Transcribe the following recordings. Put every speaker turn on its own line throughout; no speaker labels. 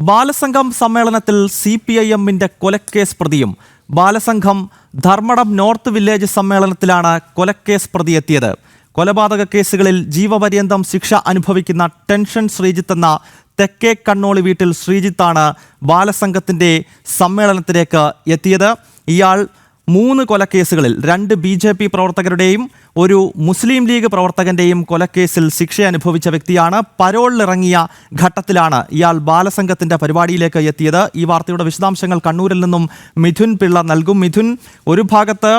ബാലസംഘം സമ്മേളനത്തിൽ CPIM-ന്റെ കൊലക്കേസ് പ്രതിയും ബാലസംഘം ധർമ്മടം നോർത്ത് വില്ലേജ് സമ്മേളനത്തിലാണ് കൊലക്കേസ് പ്രതിയെത്തിയത്. കൊലപാതക കേസുകളിൽ ജീവപര്യന്തം ശിക്ഷ അനുഭവിക്കുന്ന ടെൻഷൻ ശ്രീജിത്ത് എന്ന തെക്കേ കണ്ണോളി വീട്ടിൽ ശ്രീജിത്താണ് ബാലസംഘത്തിന്റെ സമ്മേളനത്തിലേക്ക് എത്തിയത്. ഇയാൾ 3 കൊലക്കേസുകളിൽ 2 BJP പ്രവർത്തകരുടെയും ഒരു മുസ്ലിം ലീഗ് പ്രവർത്തകന്റെയും കൊലക്കേസിൽ ശിക്ഷ അനുഭവിച്ച വ്യക്തിയാണ്. പരോളിലിറങ്ങിയ ഘട്ടത്തിലാണ് ഇയാൾ ബാലസംഘത്തിന്റെ പരിപാടിയിലേക്ക് എത്തിയത്. ഈ വാർത്തയുടെ വിശദാംശങ്ങൾ കണ്ണൂരിൽ നിന്നും മിഥുൻ പിള്ള നൽകും. മിഥുൻ, ഒരു ഭാഗത്ത്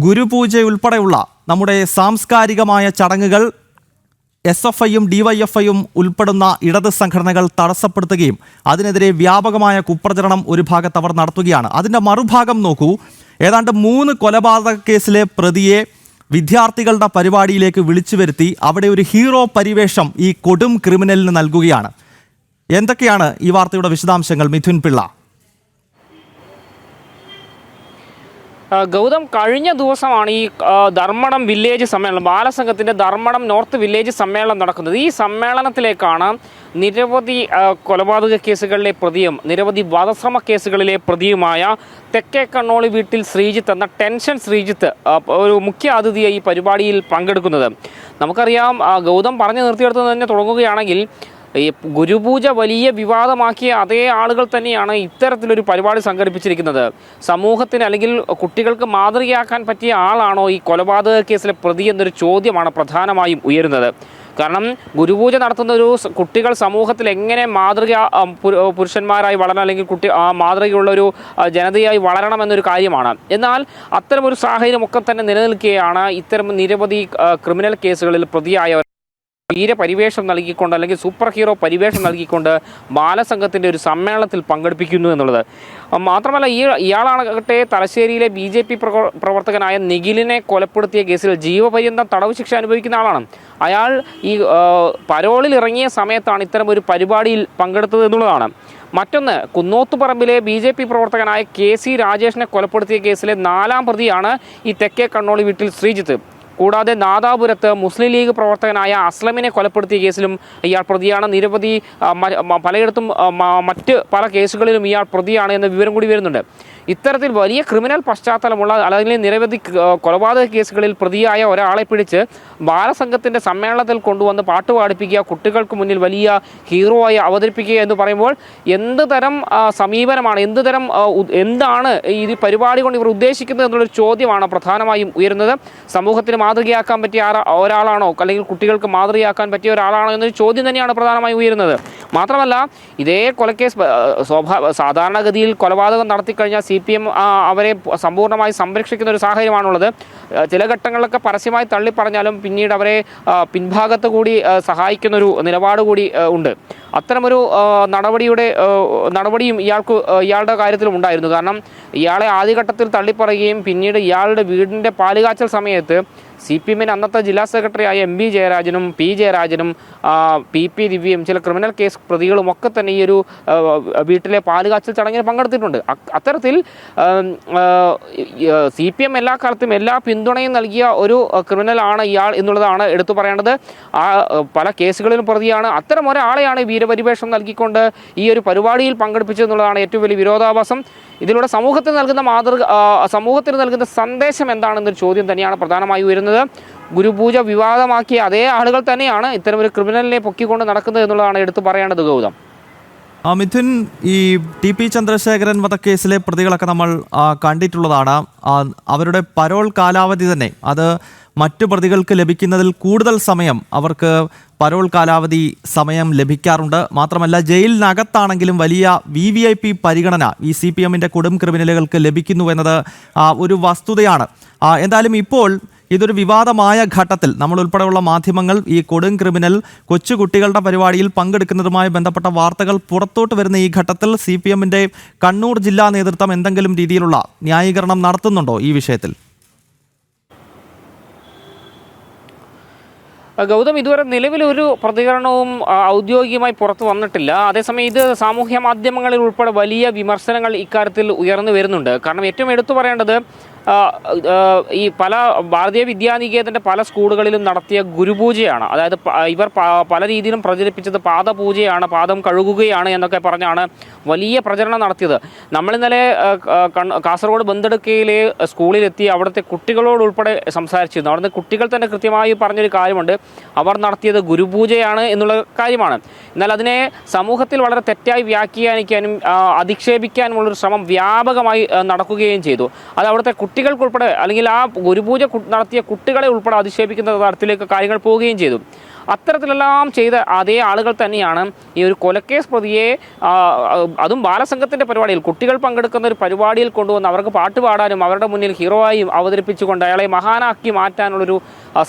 ഗുരുപൂജയുൾപ്പെടെയുള്ള നമ്മുടെ സാംസ്കാരികമായ ചടങ്ങുകൾ SFIയും DYFIയും ഉൾപ്പെടുന്ന ഇടത് സംഘടനകൾ തടസ്സപ്പെടുത്തുകയും അതിനെതിരെ വ്യാപകമായ കുപ്രചരണം ഒരു ഭാഗത്ത് അവർ നടത്തുകയാണ്. അതിൻ്റെ മറുഭാഗം നോക്കൂ, ഏതാണ്ട് 3 കൊലപാതക കേസിലെ പ്രതിയെ വിദ്യാർത്ഥികളുടെ പരിപാടിയിലേക്ക് വിളിച്ചു വരുത്തി അവിടെ ഒരു ഹീറോ പരിവേഷം ഈ കൊടും ക്രിമിനലിന് നൽകുകയാണ്. എന്തൊക്കെയാണ് ഈ വാർത്തയുടെ വിശദാംശങ്ങൾ മിഥുൻ പിള്ള?
ഗൗതം, കഴിഞ്ഞ ദിവസമാണ് ഈ ധർമ്മടം വില്ലേജ് സമ്മേളനം, ബാലസംഘത്തിൻ്റെ ധർമ്മടം നോർത്ത് വില്ലേജ് സമ്മേളനം നടക്കുന്നത്. ഈ സമ്മേളനത്തിലേക്കാണ് നിരവധി കൊലപാതക കേസുകളിലെ പ്രതിയും നിരവധി വധശ്രമ കേസുകളിലെ പ്രതിയുമായ തെക്കേ കണ്ണോളി വീട്ടിൽ ശ്രീജിത്ത് എന്ന ടെൻഷൻ ശ്രീജിത്ത് ഒരു മുഖ്യ അതിഥിയായി ഈ പരിപാടിയിൽ പങ്കെടുക്കുന്നത്. നമുക്കറിയാം, ഗൗതം പറഞ്ഞു നിർത്തിയെടുത്ത് തന്നെ തുടങ്ങുകയാണെങ്കിൽ ഈ ഗുരുപൂജ വലിയ വിവാദമാക്കിയ അതേ ആളുകൾ തന്നെയാണ് ഇത്തരത്തിലൊരു പരിപാടി സംഘടിപ്പിച്ചിരിക്കുന്നത്. സമൂഹത്തിന് അല്ലെങ്കിൽ കുട്ടികൾക്ക് മാതൃകയാക്കാൻ പറ്റിയ ആളാണോ ഈ കൊലപാതക കേസിലെ പ്രതി എന്നൊരു ചോദ്യമാണ് പ്രധാനമായും ഉയരുന്നത്. കാരണം ഗുരുപൂജ നടത്തുന്ന ഒരു കുട്ടികൾ സമൂഹത്തിൽ എങ്ങനെ പുരുഷന്മാരായി വളരണം അല്ലെങ്കിൽ മാതൃകയുള്ളൊരു ജനതയായി വളരണമെന്നൊരു കാര്യമാണ്. എന്നാൽ അത്തരമൊരു സാഹചര്യമൊക്കെ തന്നെ നിലനിൽക്കുകയാണ് ഇത്തരം നിരവധി ക്രിമിനൽ കേസുകളിൽ പ്രതിയായവർ വീരപരിവേഷം നൽകിക്കൊണ്ട് അല്ലെങ്കിൽ സൂപ്പർ ഹീറോ പരിവേഷം നൽകിക്കൊണ്ട് ബാലസംഘത്തിൻ്റെ ഒരു സമ്മേളനത്തിൽ പങ്കെടുപ്പിക്കുന്നു എന്നുള്ളത്. മാത്രമല്ല, ഇയാളാകട്ടെ തലശ്ശേരിയിലെ BJP പ്രവർത്തകനായ നിഖിലിനെ കൊലപ്പെടുത്തിയ കേസിൽ ജീവപര്യന്തം തടവ് ശിക്ഷ അനുഭവിക്കുന്ന ആളാണ്. അയാൾ ഈ പരോളിൽ ഇറങ്ങിയ സമയത്താണ് ഇത്തരം ഒരു പരിപാടിയിൽ പങ്കെടുത്തത് എന്നുള്ളതാണ്. മറ്റൊന്ന്, കുന്നോത്തുപറമ്പിലെ BJP പ്രവർത്തകനായ KC രാജേഷിനെ കൊലപ്പെടുത്തിയ കേസിലെ 4ാം പ്രതിയാണ് ഈ തെക്കേ കണ്ണോളി വീട്ടിൽ ശ്രീജിത്ത്. കൂടാതെ നാദാപുരത്ത് മുസ്ലിം ലീഗ് പ്രവർത്തകനായ അസ്ലമിനെ കൊലപ്പെടുത്തിയ കേസിലും ഇയാൾ പ്രതിയാണ്. നിരവധി പലയിടത്തും മറ്റ് പല കേസുകളിലും ഇയാൾ പ്രതിയാണ് എന്ന വിവരം കൂടി വരുന്നുണ്ട്. ഇത്തരത്തിൽ വലിയ ക്രിമിനൽ പശ്ചാത്തലമുള്ള അല്ലെങ്കിൽ നിരവധി കൊലപാതക കേസുകളിൽ പ്രതിയായ ഒരാളെ പിടിച്ച് ബാലസംഘത്തിൻ്റെ സമ്മേളനത്തിൽ കൊണ്ടുവന്ന് പാട്ട് പാടിപ്പിക്കുക, കുട്ടികൾക്ക് മുന്നിൽ വലിയ ഹീറോ ആയി അവതരിപ്പിക്കുക എന്ന് പറയുമ്പോൾ എന്ത് തരം സമീപനമാണ്, എന്താണ് ഈ പരിപാടി കൊണ്ട് ഇവർ ഉദ്ദേശിക്കുന്നത് എന്നുള്ളൊരു ചോദ്യമാണ് പ്രധാനമായും ഉയരുന്നത്. സമൂഹത്തിന് മാതൃകയാക്കാൻ പറ്റിയ ഒരാളാണോ അല്ലെങ്കിൽ കുട്ടികൾക്ക് മാതൃകയാക്കാൻ പറ്റിയ ഒരാളാണോ എന്നൊരു ചോദ്യം തന്നെയാണ് പ്രധാനമായും ഉയരുന്നത്. മാത്രമല്ല, ഇതേ കൊലക്കേസ് സാധാരണഗതിയിൽ കൊലപാതകം നടത്തിക്കഴിഞ്ഞാൽ CPM അവരെ സമ്പൂർണ്ണമായി സംരക്ഷിക്കുന്ന ഒരു സാഹചര്യമാണുള്ളത്. ചില ഘട്ടങ്ങളിലൊക്കെ പരസ്യമായി തള്ളിപ്പറഞ്ഞാലും പിന്നീട് അവരെ പിൻഭാഗത്ത് കൂടി സഹായിക്കുന്നൊരു നിലപാട് കൂടി ഉണ്ട്. അത്തരമൊരു നടപടിയും ഇയാളുടെ കാര്യത്തിലും ഉണ്ടായിരുന്നു. കാരണം ഇയാളെ ആദ്യഘട്ടത്തിൽ തള്ളിപ്പറയുകയും പിന്നീട് ഇയാളുടെ വീടിൻ്റെ പാലുകാച്ചൽ സമയത്ത് CPM-ന് അന്നത്തെ ജില്ലാ സെക്രട്ടറിയായ MB ജയരാജനും P ജയരാജനും PP ദിവ്യയും ചില ക്രിമിനൽ കേസ് പ്രതികളും ഒക്കെ തന്നെ ഈ ഒരു വീട്ടിലെ പാലുകാച്ചൽ ചടങ്ങിന് പങ്കെടുത്തിട്ടുണ്ട്. അത്തരത്തിൽ CPM എല്ലാ കാലത്തും എല്ലാ പിന്തുണയും നൽകിയ ഒരു ക്രിമിനലാണ് ഇയാൾ എന്നുള്ളതാണ് എടുത്തു പറയേണ്ടത്. പല കേസുകളിലും പ്രതിയാണ്. അത്തരം ഒരാളെയാണ് വീരപരിവേഷം നൽകിക്കൊണ്ട് ഈ ഒരു പരിപാടിയിൽ പങ്കെടുപ്പിച്ചതെന്നുള്ളതാണ് ഏറ്റവും വലിയ വിരോധാഭാസം. ഇതിലൂടെ സമൂഹത്തിന് നൽകുന്ന സന്ദേശം എന്താണെന്നൊരു ചോദ്യം തന്നെയാണ് പ്രധാനമായി ഉയരുന്നത്. ഗുരുപൂജ വിവാദമാക്കിയ അതേ ആളുകൾ തന്നെയാണ് ഇത്തരമൊരു ക്രിമിനലിനെ പൊക്കിക്കൊണ്ട് നടക്കുന്നത് എന്നുള്ളതാണ് എടുത്തു പറയേണ്ടത്. ഗൗതം,
മിഥുൻ, ഈ TP ചന്ദ്രശേഖരൻ വധക്കേസിലെ പ്രതികളൊക്കെ നമ്മൾ കണ്ടിട്ടുള്ളതാണ്. അവരുടെ പരോൾ കാലാവധി തന്നെ അത് മറ്റു പ്രതികൾക്ക് ലഭിക്കുന്നതിൽ കൂടുതൽ സമയം അവർക്ക് പരോൾ കാലാവധി സമയം ലഭിക്കാറുണ്ട്. മാത്രമല്ല, ജയിലിനകത്താണെങ്കിലും വലിയ VVIP പരിഗണന ഈ CPM-ന്റെ കൊടും ക്രിമിനലുകൾക്ക് ലഭിക്കുന്നു എന്നത് ഒരു വസ്തുതയാണ്. എന്തായാലും ഇപ്പോൾ ഇതൊരു വിവാദമായ ഘട്ടത്തിൽ നമ്മൾ ഉൾപ്പെടെയുള്ള മാധ്യമങ്ങൾ ഈ കൊടും ക്രിമിനൽ കൊച്ചുകുട്ടികളുടെ പരിപാടിയിൽ പങ്കെടുക്കുന്നതുമായി ബന്ധപ്പെട്ട വാർത്തകൾ പുറത്തോട്ട് വരുന്ന ഈ ഘട്ടത്തിൽ CPM-ന്റെ കണ്ണൂർ ജില്ലാ നേതൃത്വം എന്തെങ്കിലും രീതിയിലുള്ള ന്യായീകരണം നടത്തുന്നുണ്ടോ ഈ വിഷയത്തിൽ?
ഗൗതം, ഇതുവരെ നിലവിലൊരു പ്രതികരണവും ഔദ്യോഗികമായി പുറത്തു വന്നിട്ടില്ല. അതേസമയം ഇത് സാമൂഹ്യ മാധ്യമങ്ങളിൽ ഉൾപ്പെടെ വലിയ വിമർശനങ്ങൾ ഇക്കാര്യത്തിൽ ഉയർന്നു വരുന്നുണ്ട്. കാരണം ഏറ്റവും എടുത്തു പറയേണ്ടത് ഈ പല ഭാരതീയ വിദ്യാനികേതൻ്റെ പല സ്കൂളുകളിലും നടത്തിയ ഗുരുപൂജയാണ്. അതായത് ഇവർ പല രീതിയിലും പ്രചരിപ്പിച്ചത് പാദപൂജയാണ്, പാദം കഴുകുകയാണ് എന്നൊക്കെ പറഞ്ഞാണ് വലിയ പ്രചരണം നടത്തിയത്. നമ്മളിന്നലെ കാസർഗോഡ് ബന്തെടുക്കയിലെ സ്കൂളിലെത്തി അവിടുത്തെ കുട്ടികളോട് ഉൾപ്പെടെ സംസാരിച്ചിരുന്നു. അവിടുത്തെ കുട്ടികൾ തന്നെ കൃത്യമായി പറഞ്ഞൊരു കാര്യമുണ്ട്, അവർ നടത്തിയത് ഗുരുപൂജയാണ് എന്നുള്ള കാര്യമാണ്. എന്നാൽ അതിനെ സമൂഹത്തിൽ വളരെ തെറ്റായി വ്യാഖ്യാനിക്കാനും അധിക്ഷേപിക്കാനുമുള്ളൊരു ശ്രമം വ്യാപകമായി നടക്കുകയും ചെയ്തു. അത് അവിടുത്തെ കുട്ടികൾക്കുൾപ്പെടെ, അല്ലെങ്കിൽ ആ ഗുരുപൂജ നടത്തിയ കുട്ടികളെ ഉൾപ്പെടെ അധിക്ഷേപിക്കുന്ന തരത്തിലേക്ക് കാര്യങ്ങൾ പോവുകയും ചെയ്തു. അത്തരത്തിലെല്ലാം ചെയ്ത അതേ ആളുകൾ തന്നെയാണ് ഈ ഒരു കൊലക്കേസ് പ്രതിയെ, അതും ബാലസംഘത്തിൻ്റെ പരിപാടിയിൽ, കുട്ടികൾ പങ്കെടുക്കുന്ന ഒരു പരിപാടിയിൽ കൊണ്ടുവന്ന് അവർക്ക് പാട്ട് പാടാനും അവരുടെ മുന്നിൽ ഹീറോ ആയി അവതരിപ്പിച്ചുകൊണ്ട് അയാളെ മഹാനാക്കി മാറ്റാനുള്ളൊരു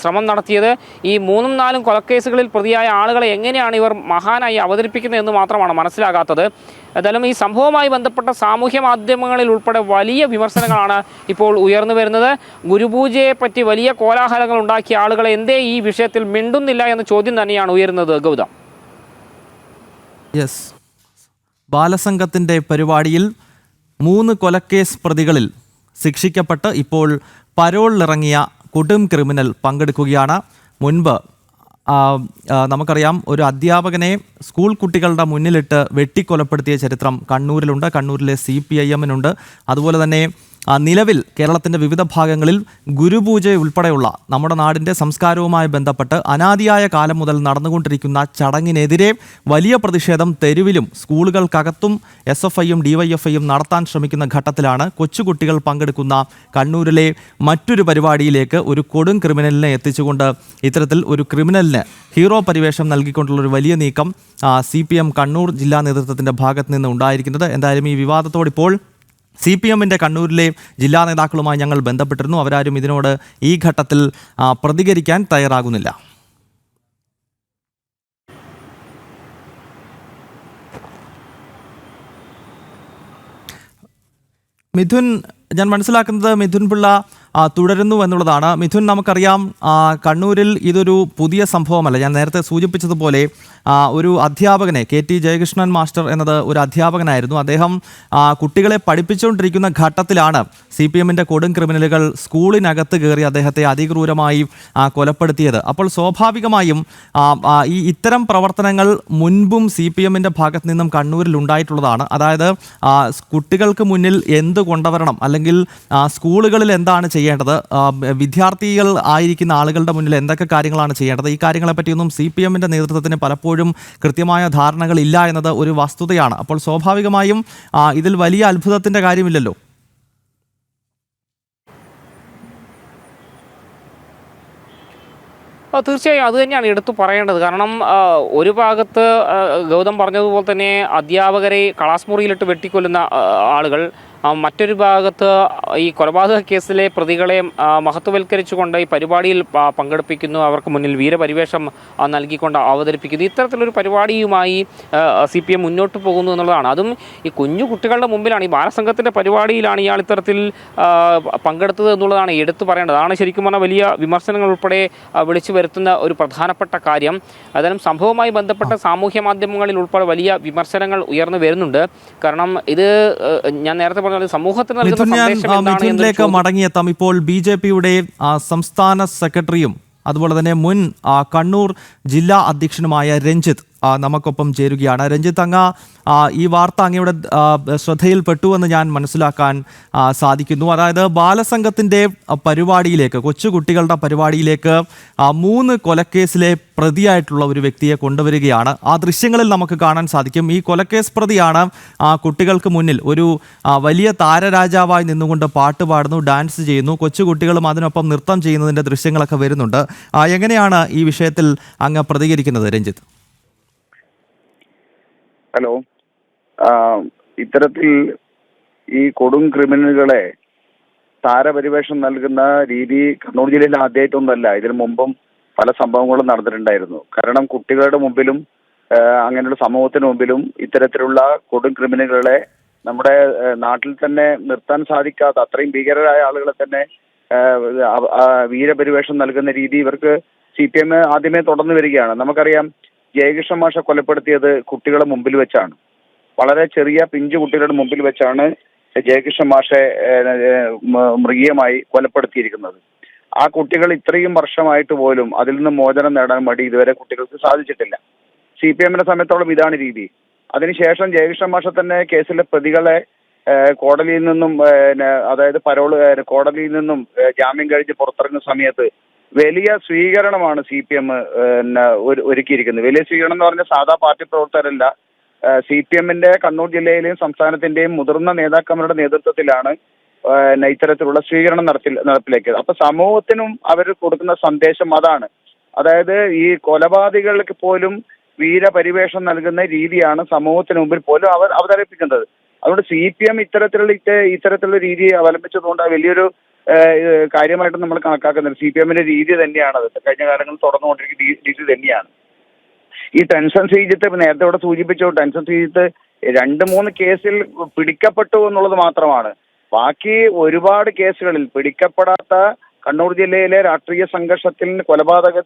ശ്രമം നടത്തിയത്. ഈ 3-4 കൊലക്കേസുകളിൽ പ്രതിയായ ആളുകളെ എങ്ങനെയാണ് ഇവർ മഹാനായി അവതരിപ്പിക്കുന്നത് എന്ന് മാത്രമാണ് മനസ്സിലാകാത്തത്. ഏതായാലും ഈ സംഭവവുമായി ബന്ധപ്പെട്ട സാമൂഹ്യ മാധ്യമങ്ങളിൽ ഉൾപ്പെടെ വലിയ വിമർശനങ്ങളാണ് ഇപ്പോൾ ഉയർന്നു വരുന്നത്. ഗുരുപൂജയെ പറ്റി വലിയ കോലാഹലങ്ങൾ ഉണ്ടാക്കിയ ആളുകളെ എന്തേ ഈ വിഷയത്തിൽ മിണ്ടുന്നില്ല എന്ന ചോദ്യം തന്നെയാണ് ഉയരുന്നത്. ഗൗതം,
യെസ്, ബാലസംഘത്തിൻ്റെ പരിപാടിയിൽ 3 കൊലക്കേസ് പ്രതികളിൽ ശിക്ഷിക്കപ്പെട്ട് ഇപ്പോൾ പരോളിലിറങ്ങിയ കൊടും ക്രിമിനൽ പങ്കെടുക്കുകയാണ്. മുൻപ് നമുക്കറിയാം, ഒരു അധ്യാപകനെ സ്കൂൾ കുട്ടികളുടെ മുന്നിലിട്ട് വെട്ടിക്കൊലപ്പെടുത്തിയ ചരിത്രം കണ്ണൂരിലുണ്ട്, കണ്ണൂരിലെ CPIM-നുണ്ട്. അതുപോലെ തന്നെ നിലവിൽ കേരളത്തിൻ്റെ വിവിധ ഭാഗങ്ങളിൽ ഗുരുപൂജ ഉൾപ്പെടെയുള്ള നമ്മുടെ നാടിൻ്റെ സംസ്കാരവുമായി ബന്ധപ്പെട്ട് അനാദിയായ കാലം മുതൽ നടന്നുകൊണ്ടിരിക്കുന്ന ചടങ്ങിനെതിരെ വലിയ പ്രതിഷേധം തെരുവിലും സ്കൂളുകൾക്കകത്തും SFIയും DYFIയും നടത്താൻ ശ്രമിക്കുന്ന ഘട്ടത്തിലാണ് കൊച്ചുകുട്ടികൾ പങ്കെടുക്കുന്ന കണ്ണൂരിലെ മറ്റൊരു പരിപാടിയിലേക്ക് ഒരു കൊടും ക്രിമിനലിനെ എത്തിച്ചുകൊണ്ട് ഇത്തരത്തിൽ ഒരു ക്രിമിനലിന് ഹീറോ പരിവേഷം നൽകിക്കൊണ്ടുള്ളൊരു വലിയ നീക്കം CPM കണ്ണൂർ ജില്ലാ നേതൃത്വത്തിൻ്റെ ഭാഗത്ത് നിന്ന് ഉണ്ടായിരിക്കുന്നത്. എന്തായാലും ഈ വിവാദത്തോടിപ്പോൾ CPM-ൻ്റെ കണ്ണൂരിലെ ജില്ലാ നേതാക്കളുമായി ഞങ്ങൾ ബന്ധപ്പെട്ടിരുന്നു. അവരാരും ഇതിനോട് ഈ ഘട്ടത്തിൽ പ്രതികരിക്കാൻ തയ്യാറാകുന്നില്ല. മിഥുൻ, ഞാൻ മനസ്സിലാക്കുന്നത് മിഥുൻ പിള്ള തുടരുന്നു എന്നുള്ളതാണ്. മിഥുൻ, നമുക്കറിയാം കണ്ണൂരിൽ ഇതൊരു പുതിയ സംഭവമല്ല. ഞാൻ നേരത്തെ സൂചിപ്പിച്ചതുപോലെ ഒരു അധ്യാപകനെ, KT ജയകൃഷ്ണൻ മാസ്റ്റർ എന്നത് ഒരു അധ്യാപകനായിരുന്നു. അദ്ദേഹം കുട്ടികളെ പഠിപ്പിച്ചുകൊണ്ടിരിക്കുന്ന ഘട്ടത്തിലാണ് CPM-ൻ്റെ കൊടും ക്രിമിനലുകൾ സ്കൂളിനകത്ത് കയറി അദ്ദേഹത്തെ അതിക്രൂരമായി കൊലപ്പെടുത്തിയത്. അപ്പോൾ സ്വാഭാവികമായും ഇത്തരം പ്രവർത്തനങ്ങൾ മുൻപും CPM-ൻ്റെ ഭാഗത്ത് നിന്നും കണ്ണൂരിൽ ഉണ്ടായിട്ടുള്ളതാണ്. അതായത് കുട്ടികൾക്ക് മുന്നിൽ എന്ത് കൊണ്ടുവരണം, അല്ലെങ്കിൽ സ്കൂളുകളിൽ എന്താണ് ചെയ്യേണ്ടത്, വിദ്യാർത്ഥികൾ ആയിരിക്കുന്ന ആളുകളുടെ മുന്നിൽ എന്തൊക്കെ കാര്യങ്ങളാണ് ചെയ്യേണ്ടത്, ഈ കാര്യങ്ങളെപ്പറ്റിയൊന്നും CPM-ൻ്റെ നേതൃത്വത്തിന് പലപ്പോഴും കൃത്യമായ ധാരണകൾ ഇല്ല എന്നത് ഒരു വസ്തുതയാണ്. അപ്പോൾ സ്വാഭാവികമായും ഇതിൽ വലിയ അത്ഭുതത്തിൻ്റെ കാര്യമില്ലല്ലോ.
തീർച്ചയായും അത് തന്നെയാണ് എടുത്തു പറയേണ്ടത്. കാരണം ഒരു ഭാഗത്ത് ഗൗതം പറഞ്ഞതുപോലെ തന്നെ അധ്യാപകരെ ക്ലാസ് മുറിയിലിട്ട് വെട്ടിക്കൊല്ലുന്ന ആളുകൾ, മറ്റൊരു ഭാഗത്ത് ഈ കൊലപാതക കേസിലെ പ്രതികളെ മഹത്വവൽക്കരിച്ചുകൊണ്ട് ഈ പരിപാടിയിൽ പങ്കെടുപ്പിക്കുന്നു, അവർക്ക് മുന്നിൽ വീരപരിവേഷം നൽകിക്കൊണ്ട് അവതരിപ്പിക്കുന്നു. ഇത്തരത്തിലൊരു പരിപാടിയുമായി CPM മുന്നോട്ട് പോകുന്നു എന്നുള്ളതാണ്. അതും ഈ കുഞ്ഞു കുട്ടികളുടെ മുമ്പിലാണ്, ഈ ബാലസംഘത്തിൻ്റെ പരിപാടിയിലാണ് ഇയാൾ ഇത്തരത്തിൽ പങ്കെടുത്തത് എന്നുള്ളതാണ് എടുത്തു പറയേണ്ടത്. അതാണ് ശരിക്കും പറഞ്ഞാൽ വലിയ വിമർശനങ്ങൾ ഉൾപ്പെടെ വിളിച്ചു വരുത്തുന്ന ഒരു പ്രധാനപ്പെട്ട കാര്യം. ഏതായാലും സംഭവവുമായി ബന്ധപ്പെട്ട സാമൂഹ്യ മാധ്യമങ്ങളിൽ ഉൾപ്പെടെ വലിയ വിമർശനങ്ങൾ ഉയർന്നു വരുന്നുണ്ട്. കാരണം ഇത് ഞാൻ നേരത്തെ
മിഥുനിലേക്ക് മടങ്ങിയെത്താം. ഇപ്പോൾ BJP-യുടെ സംസ്ഥാന സെക്രട്ടറിയും അതുപോലെ തന്നെ മുൻ കണ്ണൂർ ജില്ലാ അധ്യക്ഷനുമായ രഞ്ജിത്ത് നമുക്കൊപ്പം ചേരുകയാണ്. രഞ്ജിത്ത്, അങ്ങ് ഈ വാർത്ത അങ്ങയുടെ ശ്രദ്ധയിൽപ്പെട്ടുവെന്ന് ഞാൻ മനസ്സിലാക്കാൻ സാധിക്കുന്നു. അതായത് ബാലസംഘത്തിൻ്റെ പരിപാടിയിലേക്ക്, കൊച്ചുകുട്ടികളുടെ പരിപാടിയിലേക്ക് 3 കൊലക്കേസിലെ പ്രതിയായിട്ടുള്ള ഒരു വ്യക്തിയെ കൊണ്ടുവരികയാണ്. ആ ദൃശ്യങ്ങളിൽ നമുക്ക് കാണാൻ സാധിക്കും. ഈ കൊലക്കേസ് പ്രതിയാണ് കുട്ടികൾക്ക് മുന്നിൽ ഒരു വലിയ താരരാജാവായി നിന്നുകൊണ്ട് പാട്ട് പാടുന്നു, ഡാൻസ് ചെയ്യുന്നു. കൊച്ചുകുട്ടികളും അതിനൊപ്പം നൃത്തം ചെയ്യുന്നതിൻ്റെ ദൃശ്യങ്ങളൊക്കെ വരുന്നുണ്ട്. എങ്ങനെയാണ് ഈ വിഷയത്തിൽ അങ്ങ് പ്രതികരിക്കുന്നത് രഞ്ജിത്ത്?
ഹലോ, ഇത്തരത്തിൽ ഈ കൊടും ക്രിമിനലുകളെ താരപരിവേഷം നൽകുന്ന രീതി കണ്ണൂർ ജില്ലയിൽ ആദ്യമായിട്ടൊന്നുമല്ല. ഇതിനു മുമ്പും പല സംഭവങ്ങളും നടന്നിട്ടുണ്ടായിരുന്നു. കാരണം കുട്ടികളുടെ മുമ്പിലും അങ്ങനെയുള്ള സമൂഹത്തിന് മുമ്പിലും ഇത്തരത്തിലുള്ള കൊടും ക്രിമിനലുകളെ നമ്മുടെ നാട്ടിൽ തന്നെ നിർത്താൻ സാധിക്കാത്ത അത്രയും ഭീകരരായ ആളുകളെ തന്നെ വീരപരിവേഷം നൽകുന്ന രീതി ഇവർക്ക് CPM ആദ്യമേ തുടർന്നു വരികയാണ്. നമുക്കറിയാം, ജയകൃഷ്ണൻ മാഷ കൊലപ്പെടുത്തിയത് കുട്ടികളുടെ മുമ്പിൽ വെച്ചാണ്. വളരെ ചെറിയ പിഞ്ചു കുട്ടികളുടെ മുമ്പിൽ വെച്ചാണ് ജയകൃഷ്ണൻ മാഷെ മൃഗീയമായി കൊലപ്പെടുത്തിയിരിക്കുന്നത്. ആ കുട്ടികൾ ഇത്രയും വർഷമായിട്ട് പോലും അതിൽ നിന്ന് മോചനം നേടാൻ വേണ്ടി ഇതുവരെ കുട്ടികൾക്ക് സാധിച്ചിട്ടില്ല. CPM-ന്റെ സമയത്തോളം ഇതാണ് രീതി. അതിനുശേഷം ജയകൃഷ്ണൻ മാഷ തന്നെ കേസിലെ പ്രതികളെ കോടതിയിൽ നിന്നും അതായത് കോടതിയിൽ നിന്നും ജാമ്യം കഴിഞ്ഞ് പുറത്തിറങ്ങുന്ന സമയത്ത് വലിയ സ്വീകരണമാണ് CPM ഒരുക്കിയിരിക്കുന്നത്. വലിയ സ്വീകരണം എന്ന് പറഞ്ഞാൽ സാധാ പാർട്ടി പ്രവർത്തകരല്ല, CPM-ന്റെ കണ്ണൂർ ജില്ലയിലെയും സംസ്ഥാനത്തിന്റെയും മുതിർന്ന നേതാക്കന്മാരുടെ നേതൃത്വത്തിലാണ് ഇത്തരത്തിലുള്ള സ്വീകരണം നടപ്പിലാക്കിയത്. അപ്പൊ സമൂഹത്തിനും അവർ കൊടുക്കുന്ന സന്ദേശം അതാണ്. അതായത് ഈ കൊലപാതകങ്ങൾക്ക് പോലും വീരപരിവേഷം നൽകുന്ന രീതിയാണ് സമൂഹത്തിന് മുമ്പിൽ പോലും അവർ അവതരിപ്പിക്കുന്നത്. അതുകൊണ്ട് CPM ഇത്തരത്തിലുള്ള രീതിയെ അവലംബിച്ചതുകൊണ്ട് വലിയൊരു കാര്യമായിട്ട് നമ്മൾ കണക്കാക്കുന്നത് CPM-ന്റെ രീതി തന്നെയാണ്. അത് കഴിഞ്ഞ കാലങ്ങളിൽ തുടർന്നുകൊണ്ടിരിക്കുന്ന രീതി തന്നെയാണ്. ഈ ടെൻഷൻ ശ്രീജിത്ത് നേരത്തെ ഇവിടെ സൂചിപ്പിച്ചു, ടെൻഷൻ ശ്രീജിത്ത് 2-3 കേസിൽ പിടിക്കപ്പെട്ടു എന്നുള്ളത് മാത്രമാണ്. ബാക്കി ഒരുപാട് കേസുകളിൽ പിടിക്കപ്പെടാത്ത കണ്ണൂർ ജില്ലയിലെ രാഷ്ട്രീയ സംഘർഷത്തിൽ കൊലപാതക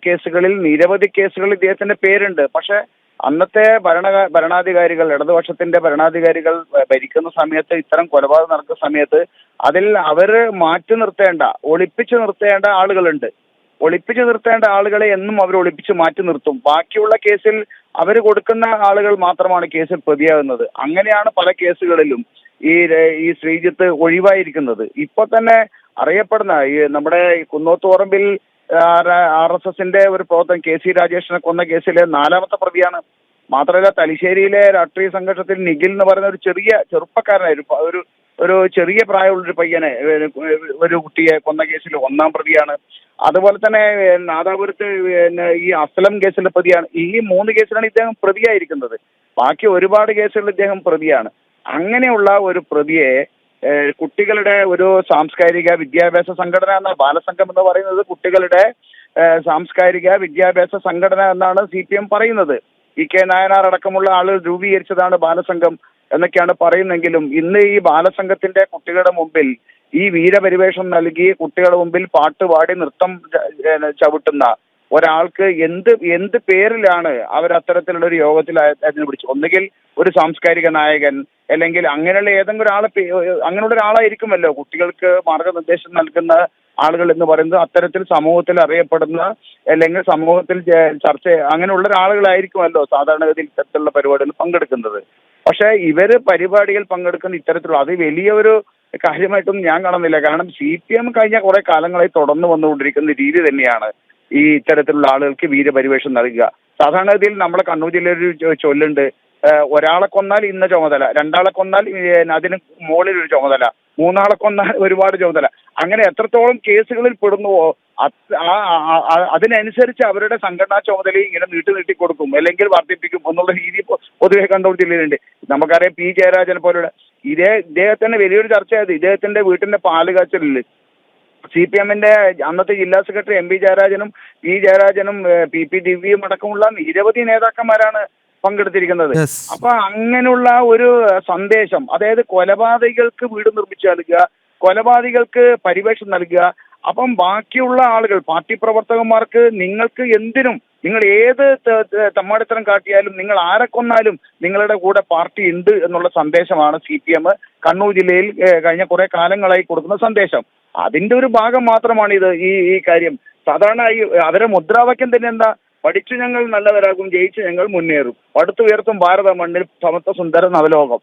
കേസുകളിൽ നിരവധി കേസുകളിൽ ഇദ്ദേഹത്തിന്റെ പേരുണ്ട്. പക്ഷെ അന്നത്തെ ഭരണാധികാരികൾ, ഇടതുപക്ഷത്തിന്റെ ഭരണാധികാരികൾ ഭരിക്കുന്ന സമയത്ത്, ഇത്തരം കൊലപാതകം നടക്കുന്ന സമയത്ത് അതിൽ അവര് ഒളിപ്പിച്ചു നിർത്തേണ്ട ആളുകളുണ്ട്. ഒളിപ്പിച്ചു നിർത്തേണ്ട ആളുകളെ എന്നും അവർ ഒളിപ്പിച്ച് മാറ്റി നിർത്തും. ബാക്കിയുള്ള കേസിൽ അവർ കൊടുക്കുന്ന ആളുകൾ മാത്രമാണ് കേസിൽ പ്രതിയാകുന്നത്. അങ്ങനെയാണ് പല കേസുകളിലും ഈ ശ്രീജിത്ത് ഒഴിവായിരിക്കുന്നത്. ഇപ്പൊ തന്നെ അറിയപ്പെടുന്ന നമ്മുടെ കുന്നോത്തുപറമ്പിൽ RSSന്റെ ഒരു പ്രവർത്തകൻ KC രാജേഷിനെ കൊന്ന കേസിലെ 4ാമത്തെ പ്രതിയാണ്. മാത്രമല്ല തലശ്ശേരിയിലെ രാഷ്ട്രീയ സംഘർഷത്തിൽ നിഖിൽ എന്ന് പറയുന്ന ഒരു ചെറുപ്പക്കാരനായിരുന്നു, ഒരു ചെറിയ പ്രായമുള്ളൊരു പയ്യനെ, ഒരു കുട്ടിയെ കൊന്ന കേസിൽ 1ാം പ്രതിയാണ്. അതുപോലെ തന്നെ നാദാപുരത്ത് ഈ അസ്ലം കേസിലെ പ്രതിയാണ്. ഈ 3 കേസിലാണ് ഇദ്ദേഹം പ്രതിയായിരിക്കുന്നത്. ബാക്കി ഒരുപാട് കേസുകളിൽ ഇദ്ദേഹം പ്രതിയാണ്. അങ്ങനെയുള്ള ഒരു പ്രതിയെ കുട്ടികളുടെ ഒരു സാംസ്കാരിക വിദ്യാഭ്യാസ സംഘടന എന്ന ബാലസംഘം എന്ന് പറയുന്നത് കുട്ടികളുടെ സാംസ്കാരിക വിദ്യാഭ്യാസ സംഘടന എന്നാണ് CPM പറയുന്നത്. EK നായനാർ അടക്കമുള്ള ആളുകൾ രൂപീകരിച്ചതാണ് ബാലസംഘം എന്നൊക്കെയാണ് പറയുന്നെങ്കിലും ഇന്ന് ഈ ബാലസംഘത്തിന്റെ കുട്ടികളുടെ മുമ്പിൽ ഈ വീരപരിവേഷം നൽകി കുട്ടികളുടെ മുമ്പിൽ പാട്ടുപാടി നൃത്തം ചവിട്ടുന്ന ഒരാൾക്ക് എന്ത് പേരിലാണ് അവർ അത്തരത്തിലുള്ള ഒരു യോഗത്തിൽ അതിനെ വിളിച്ചു? ഒന്നുകിൽ ഒരു സാംസ്കാരിക നായകൻ, അല്ലെങ്കിൽ അങ്ങനെയുള്ള ഒരാളായിരിക്കുമല്ലോ കുട്ടികൾക്ക് മാർഗനിർദ്ദേശം നൽകുന്ന ആളുകൾ എന്ന് പറയുന്നത്. അത്തരത്തിൽ സമൂഹത്തിൽ അറിയപ്പെടുന്ന അല്ലെങ്കിൽ സമൂഹത്തിൽ അങ്ങനെയുള്ള ആളുകളായിരിക്കുമല്ലോ സാധാരണഗതിയിൽ ഇത്തരത്തിലുള്ള പരിപാടികൾ പങ്കെടുക്കുന്നത്. പക്ഷെ ഇവര് പരിപാടികൾ പങ്കെടുക്കുന്ന ഇത്തരത്തിലുള്ള അത് വലിയൊരു കാര്യമായിട്ടൊന്നും ഞാൻ കാണുന്നില്ല. കാരണം CPM കഴിഞ്ഞ കുറെ കാലങ്ങളായി തുടർന്ന് വന്നുകൊണ്ടിരിക്കുന്ന രീതി തന്നെയാണ് ഈ ഇത്തരത്തിലുള്ള ആളുകൾക്ക് വീരപരിവേഷം നൽകുക. സാധാരണഗതിയിൽ നമ്മുടെ കണ്ണൂർ ജില്ലയിൽ ഒരു ചൊല്ലുണ്ട്, ഒരാളെ കൊന്നാൽ ഇന്ന ചുമതല, 2 കൊന്നാൽ അതിന് മുകളിൽ ഒരു ചുമതല, 3 കൊന്നാൽ ഒരുപാട് ചുമതല. അങ്ങനെ എത്രത്തോളം കേസുകളിൽ പെടുന്നുവോ അതിനനുസരിച്ച് അവരുടെ സംഘടനാ ചുമതലയും ഇങ്ങനെ നീട്ടി കൊടുക്കും, അല്ലെങ്കിൽ വർദ്ധിപ്പിക്കും എന്നുള്ള രീതി പൊതുവെ കണ്ണൂർ ജില്ലയിലുണ്ട്. നമുക്കറിയാം P ജയരാജനെ പോലുള്ള ഇദ്ദേഹത്തിന്റെ വലിയൊരു ചർച്ചയായത് ഇദ്ദേഹത്തിന്റെ വീട്ടിന്റെ പാല് കാച്ചലില് CPM-ന്റെ അന്നത്തെ ജില്ലാ സെക്രട്ടറി MP ജയരാജനും P ജയരാജനും PP ദിവ്യയും അടക്കമുള്ള നിരവധി നേതാക്കന്മാരാണ് പങ്കെടുത്തിരിക്കുന്നത്. അപ്പൊ അങ്ങനെയുള്ള ഒരു സന്ദേശം, അതായത് കൊലപാതകികൾക്ക് വീട് നിർമ്മിച്ചു നൽകുക, കൊലപാതകികൾക്ക് പരിവേഷം നൽകുക. അപ്പം ബാക്കിയുള്ള ആളുകൾ, പാർട്ടി പ്രവർത്തകന്മാർക്ക് നിങ്ങൾക്ക് എന്തിനും, നിങ്ങൾ ഏത് തമ്മാടിത്തരം കാട്ടിയാലും, നിങ്ങൾ ആരെ കൊന്നാലും നിങ്ങളുടെ കൂടെ പാർട്ടി ഉണ്ട് എന്നുള്ള സന്ദേശമാണ് CPM കണ്ണൂർ ജില്ലയിൽ കഴിഞ്ഞ കുറെ കാലങ്ങളായി കൊടുക്കുന്ന സന്ദേശം. അതിന്റെ ഒരു ഭാഗം മാത്രമാണ് ഈ കാര്യം. സാധാരണ അവരെ മുദ്രാവാക്യം തന്നെ എന്താ? പഠിച്ചു ഞങ്ങൾ നല്ലവരാകും, ജയിച്ചു ഞങ്ങൾ മുന്നേറും, പടുത്തുയർത്തും ഭാരത മണ്ണിൽ സമത്വ സുന്ദര നവലോകം.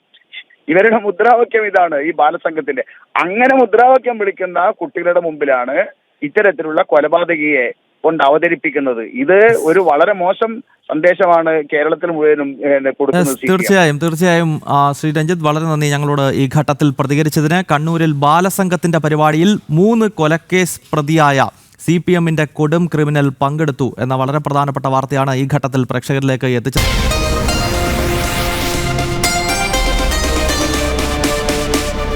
ഇവരുടെ മുദ്രാവാക്യം ഇതാണ് ഈ ബാലസംഘത്തിന്റെ. അങ്ങനെ മുദ്രാവാക്യം വിളിക്കുന്ന കുട്ടികളുടെ മുമ്പിലാണ് ഇത്തരത്തിലുള്ള കൊലപാതകിയെ കൊണ്ട് അവതരിപ്പിക്കുന്നത്. ഇത് ഒരു വളരെ മോശം സന്ദേശമാണ് കേരളത്തിൽ മുഴുവനും കൊടുക്കുന്നത്.
തീർച്ചയായും ശ്രീ രഞ്ജിത്ത്, വളരെ നന്ദി ഞങ്ങളോട് ഈ ഘട്ടത്തിൽ പ്രതികരിച്ചതിന്. കണ്ണൂരിൽ ബാലസംഘത്തിന്റെ പരിപാടിയിൽ 3 കൊലക്കേസ് പ്രതിയായ CPM-ന്റെ കൊടും ക്രിമിനൽ പങ്കെടുത്തു എന്ന വളരെ പ്രധാനപ്പെട്ട വാർത്തയാണ് ഈ ഘട്ടത്തിൽ പ്രേക്ഷകരിലേക്ക് എത്തിച്ചത്.